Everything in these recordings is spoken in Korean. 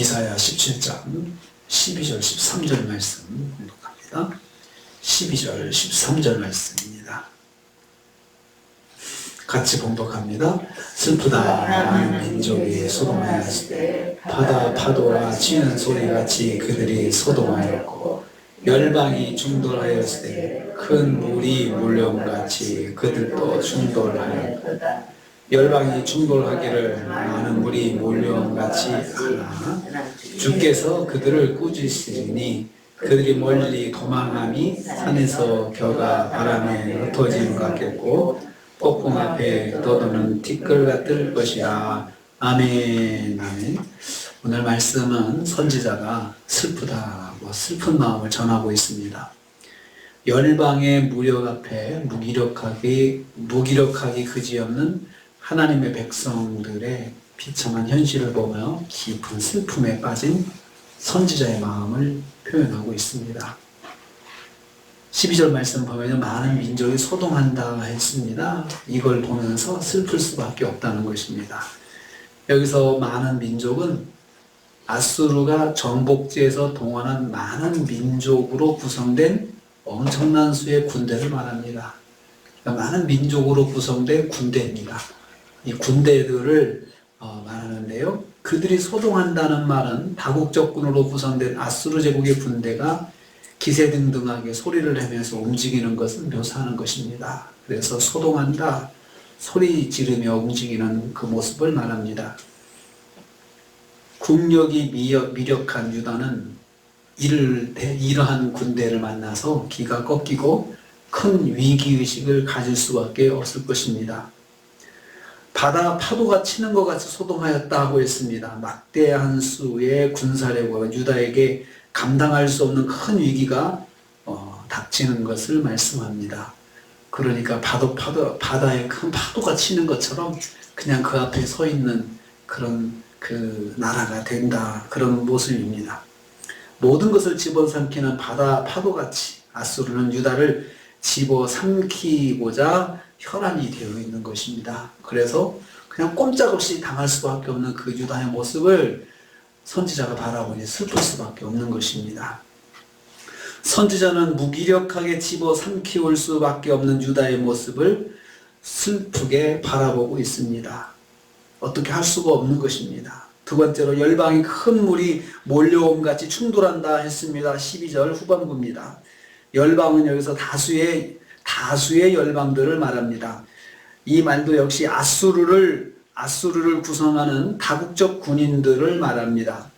이사야 17장 12절 13절 말씀 공독합니다. 12절 13절 말씀입니다. 같이 봉독합니다. 슬프다 많은 민족이 소동하였을 때 바다 파도와 치는 소리같이 그들이 소동하였고 열방이 충돌하였을 때 큰 물이 몰려온같이 그들도 충돌하였다. 열방이 충돌하기를 많은 물이 몰려온같이 하나 주께서 그들을 꾸짖으시니 그들이 멀리 도망함이 산에서 겨가 바람에 흩어짐 같겠고 폭풍 앞에 떠도는 티끌 같을 것이라. 아멘. 아멘. 오늘 말씀은 선지자가 슬프다고 슬픈 마음을 전하고 있습니다. 열방의 무력 앞에 무기력하기 그지없는 하나님의 백성들의 비참한 현실을 보며 깊은 슬픔에 빠진 선지자의 마음을 표현하고 있습니다. 12절 말씀 보면 많은 민족이 소동한다 했습니다. 이걸 보면서 슬플 수밖에 없다는 것입니다. 여기서 많은 민족은 아수르가 정복지에서 동원한 많은 민족으로 구성된 엄청난 수의 군대를 말합니다. 그러니까 많은 민족으로 구성된 군대입니다. 이 군대들을 말하는데요. 그들이 소동한다는 말은 다국적군으로 구성된 아수르 제국의 군대가 기세등등하게 소리를 내면서 움직이는 것을 묘사하는 것입니다. 그래서 소동한다, 소리 지르며 움직이는 그 모습을 말합니다. 국력이 미력한 유다는 이러한 군대를 만나서 기가 꺾이고 큰 위기의식을 가질 수밖에 없을 것입니다. 바다 파도가 치는 것 같이 소동하였다고 했습니다. 막대한 수의 군사력과 유다에게 감당할 수 없는 큰 위기가 닥치는 것을 말씀합니다. 그러니까 바다에 큰 파도가 치는 것처럼 그냥 그 앞에 서 있는 그런 그 나라가 된다, 그런 모습입니다. 모든 것을 집어삼키는 바다 파도같이 아수르는 유다를 집어삼키고자 혈안이 되어 있는 것입니다. 그래서 그냥 꼼짝없이 당할 수밖에 없는 그 유다의 모습을 선지자가 바라보니 슬플 수밖에 없는 것입니다. 선지자는 무기력하게 집어삼키올 수밖에 없는 유다의 모습을 슬프게 바라보고 있습니다. 어떻게 할 수가 없는 것입니다. 두 번째로 열방이 큰 물이 몰려옴같이 충돌한다 했습니다. 12절 후반부입니다. 열방은 여기서 다수의 열방들을 말합니다. 이 말도 역시 아수르를 구성하는 다국적 군인들을 말합니다.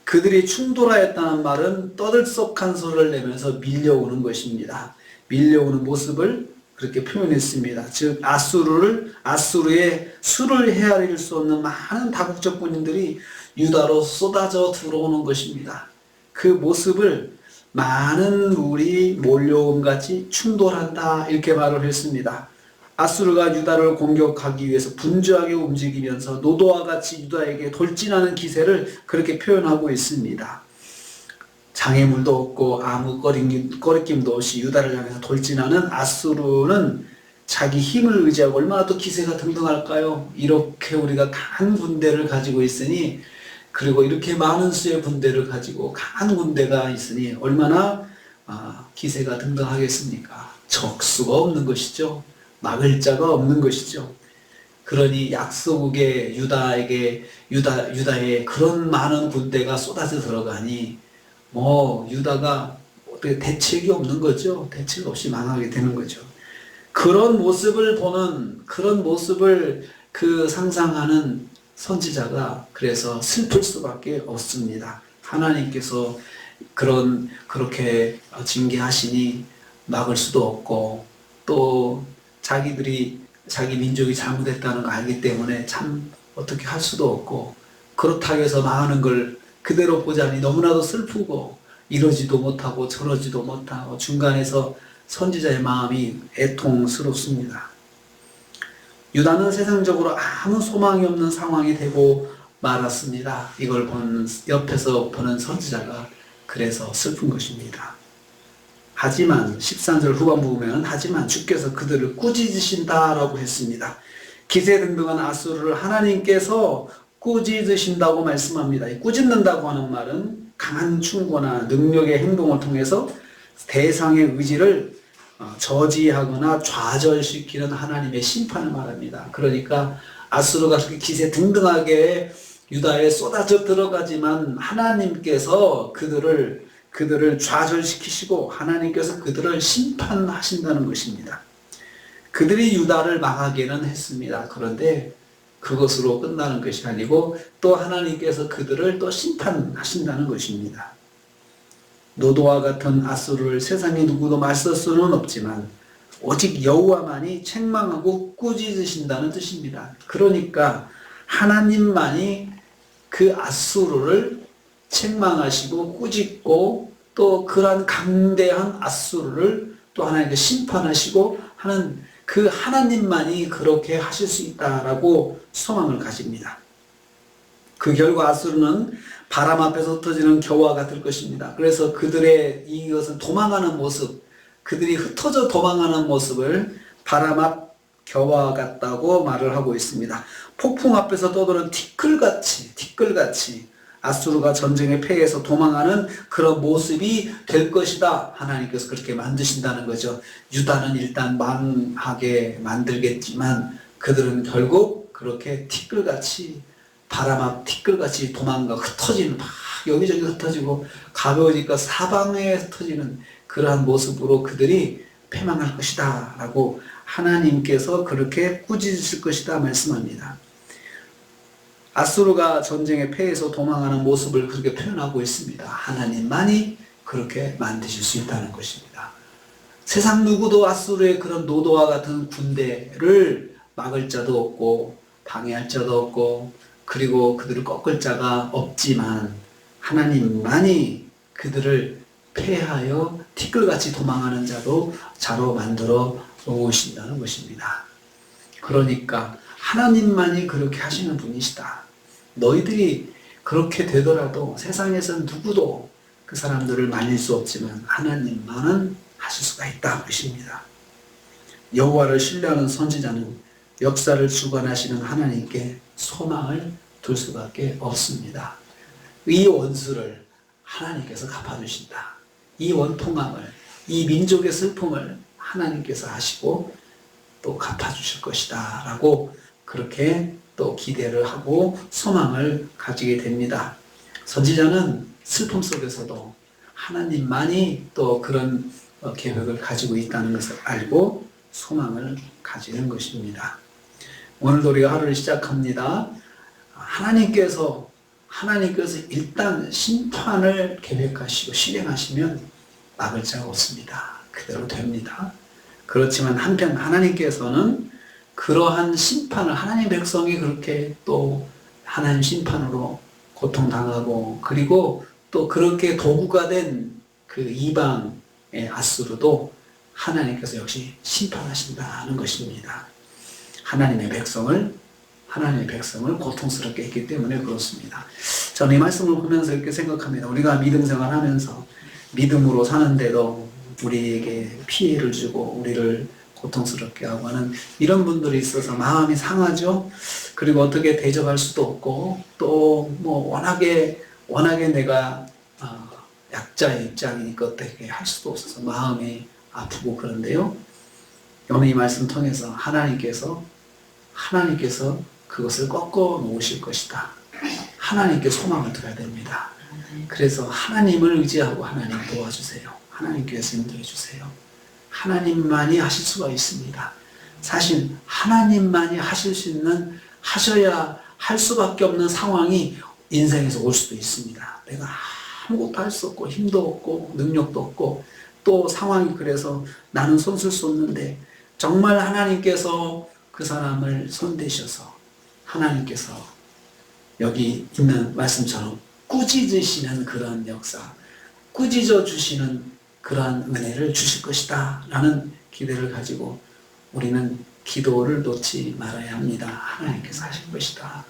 그들이 충돌하였다는 말은 떠들썩한 소리를 내면서 밀려오는 것입니다. 밀려오는 모습을 그렇게 표현했습니다. 즉 아수르의 수를 헤아릴 수 없는 많은 다국적 군인들이 유다로 쏟아져 들어오는 것입니다. 그 모습을 많은 물이 몰려옴같이 충돌한다, 이렇게 말을 했습니다. 아수르가 유다를 공격하기 위해서 분주하게 움직이면서 노도와 같이 유다에게 돌진하는 기세를 그렇게 표현하고 있습니다. 장애물도 없고 아무 꺼리낌도 없이 유다를 향해서 돌진하는 아수르는 자기 힘을 의지하고 얼마나 또 기세가 등등할까요? 이렇게 우리가 강한 군대를 가지고 있으니, 그리고 이렇게 많은 수의 군대를 가지고 강한 군대가 있으니 얼마나 기세가 등등하겠습니까? 적수가 없는 것이죠. 막을 자가 없는 것이죠. 그러니 약소국의 유다에 그런 많은 군대가 쏟아져 들어가니 유다가 어떻게 대책이 없는 거죠. 대책 없이 망하게 되는 거죠. 그런 모습을 상상하는 선지자가 그래서 슬플 수밖에 없습니다. 하나님께서 그렇게 징계하시니 막을 수도 없고, 또 자기 민족이 잘못했다는 걸 알기 때문에 참 어떻게 할 수도 없고, 그렇다고 해서 망하는 걸 그대로 보자니 너무나도 슬프고, 이러지도 못하고 저러지도 못하고 중간에서 선지자의 마음이 애통스럽습니다. 유다는 세상적으로 아무 소망이 없는 상황이 되고 말았습니다. 이걸 옆에서 보는 선지자가 그래서 슬픈 것입니다. 하지만 13절 후반부 보면 하지만 주께서 그들을 꾸짖으신다라고 했습니다. 기세등등한 아수르를 하나님께서 꾸짖으신다고 말씀합니다. 이 꾸짖는다고 하는 말은 강한 충고나 능력의 행동을 통해서 대상의 의지를 저지하거나 좌절시키는 하나님의 심판을 말합니다. 그러니까 아수르가 그렇게 기세 등등하게 유다에 쏟아져 들어가지만 하나님께서 그들을 좌절시키시고 하나님께서 그들을 심판하신다는 것입니다. 그들이 유다를 망하게는 했습니다. 그런데 그것으로 끝나는 것이 아니고 또 하나님께서 그들을 또 심판하신다는 것입니다. 노도와 같은 아수르를 세상에 누구도 맞설 수는 없지만 오직 여호와만이 책망하고 꾸짖으신다는 뜻입니다. 그러니까 하나님만이 그 아수르를 책망하시고 꾸짖고 또 그러한 강대한 아수르를 또 하나님께 심판하시고 하는 그 하나님만이 그렇게 하실 수 있다라고 소망을 가집니다. 그 결과 아수르는 바람 앞에서 터지는 겨와 같을 것입니다. 그래서 그들의 이것은 도망하는 모습, 그들이 흩어져 도망하는 모습을 바람 앞 겨와 같다고 말을 하고 있습니다. 폭풍 앞에서 떠도는 티끌같이 아수르가 전쟁의 패해서 도망하는 그런 모습이 될 것이다. 하나님께서 그렇게 만드신다는 거죠. 유다는 일단 망하게 만들겠지만 그들은 결국 그렇게 티끌같이 바람 앞 티끌같이 도망가 흩어지는 막 여기저기 흩어지고 가벼우니까 사방에 흩어지는 그러한 모습으로 그들이 패망할 것이다 라고 하나님께서 그렇게 꾸짖으실 것이다 말씀합니다. 아수르가 전쟁에 패해서 도망하는 모습을 그렇게 표현하고 있습니다. 하나님만이 그렇게 만드실 수 있다는 것입니다. 세상 누구도 아수르의 그런 노도와 같은 군대를 막을 자도 없고 방해할 자도 없고 그리고 그들을 꺾을 자가 없지만 하나님만이 그들을 패하여 티끌같이 도망하는 자로 만들어 놓으신다는 것입니다. 그러니까 하나님만이 그렇게 하시는 분이시다. 너희들이 그렇게 되더라도 세상에서는 누구도 그 사람들을 말릴 수 없지만 하나님만은 하실 수가 있다 것입니다. 여호와를 신뢰하는 선지자는 역사를 주관하시는 하나님께 소망을 둘 수밖에 없습니다. 이 원수를 하나님께서 갚아주신다. 이 원통함을, 이 민족의 슬픔을 하나님께서 하시고 또 갚아주실 것이다 라고 그렇게 또 기대를 하고 소망을 가지게 됩니다. 선지자는 슬픔 속에서도 하나님만이 또 그런 계획을 가지고 있다는 것을 알고 소망을 가지는 것입니다. 오늘도 우리가 하루를 시작합니다. 하나님께서 일단 심판을 계획하시고 실행하시면 막을 자가 없습니다. 그대로 됩니다. 그렇지만 한편 하나님께서는 그러한 심판을 하나님 백성이 그렇게 또 하나님 심판으로 고통당하고 그리고 또 그렇게 도구가 된 그 이방의 아수르도 하나님께서 역시 심판하신다는 것입니다. 하나님의 백성을 고통스럽게 했기 때문에 그렇습니다. 저는 이 말씀을 보면서 이렇게 생각합니다. 우리가 믿음 생활하면서 믿음으로 사는데도 우리에게 피해를 주고 우리를 고통스럽게 하고 하는 이런 분들이 있어서 마음이 상하죠. 그리고 어떻게 대접할 수도 없고 또 뭐 워낙에 내가 약자의 입장이니까 어떻게 할 수도 없어서 마음이 아프고 그런데요. 오늘 이 말씀 통해서 하나님께서 그것을 꺾어 놓으실 것이다. 하나님께 소망을 둬야 됩니다. 그래서 하나님을 의지하고 하나님 도와주세요. 하나님께서 인도해 주세요. 하나님만이 하실 수가 있습니다. 사실 하나님만이 하셔야 할 수밖에 없는 상황이 인생에서 올 수도 있습니다. 내가 아무것도 할 수 없고 힘도 없고 능력도 없고 또 상황이 그래서 나는 손쓸 수 없는데 정말 하나님께서 그 사람을 손대셔서 하나님께서 여기 있는 말씀처럼 꾸짖으시는 그런 역사, 꾸짖어 주시는 그러한 은혜를 주실 것이다 라는 기대를 가지고 우리는 기도를 놓지 말아야 합니다. 하나님께서 하실 것이다.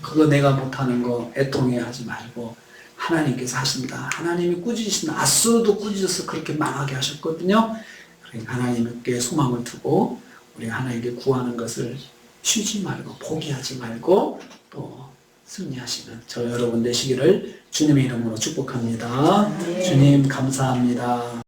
그거 내가 못하는 거 애통해하지 말고 하나님께서 하신다. 하나님이 꾸짖으신다. 아수르도 꾸짖어서 그렇게 망하게 하셨거든요. 그러니까 하나님께 소망을 두고 우리가 하나님께 구하는 것을 쉬지 말고 포기하지 말고 또 승리하시는 저 여러분 되시기를 주님의 이름으로 축복합니다. 주님 감사합니다.